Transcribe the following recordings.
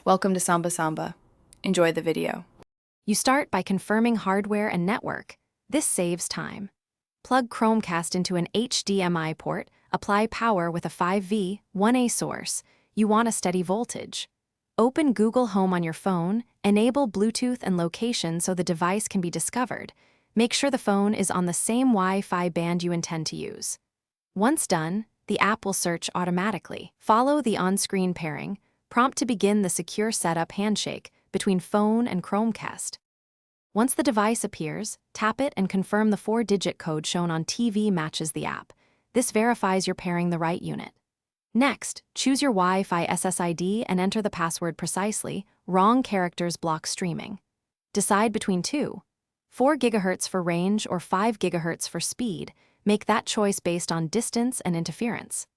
Welcome to Samba Samba. Enjoy the video. You start by confirming hardware and network. This saves time. Plug Chromecast into an HDMI port, apply power with a 5V, 1A source. You want a steady voltage. Open Google Home on your phone, enable Bluetooth and location so the device can be discovered. Make sure the phone is on the same Wi-Fi band you intend to use. Once done, the app will search automatically. Follow the on-screen pairing, prompt to begin the secure setup handshake between phone and Chromecast. Once the device appears, tap it and confirm the 4-digit code shown on TV matches the app. This verifies you're pairing the right unit. Next, choose your Wi-Fi SSID and enter the password precisely. Wrong characters block streaming. Decide between two: 4 GHz for range or 5 GHz for speed. Make that choice based on distance and interference.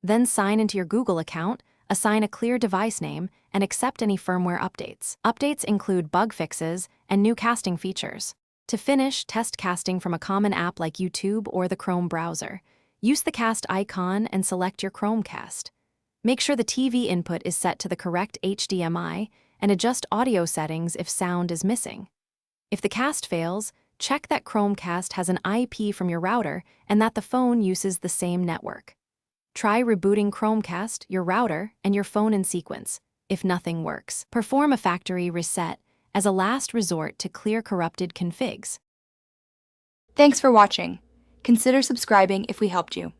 Then sign into your Google account, assign a clear device name, and accept any firmware updates. Updates include bug fixes and new casting features. To finish, test casting from a common app like YouTube or the Chrome browser. Use the cast icon and select your Chromecast. Make sure the TV input is set to the correct HDMI and adjust audio settings if sound is missing. If the cast fails, check that Chromecast has an IP from your router and that the phone uses the same network. Try rebooting Chromecast, your router, and your phone in sequence. If nothing works, perform a factory reset as a last resort to clear corrupted configs. Thanks for watching. Consider subscribing if we helped you.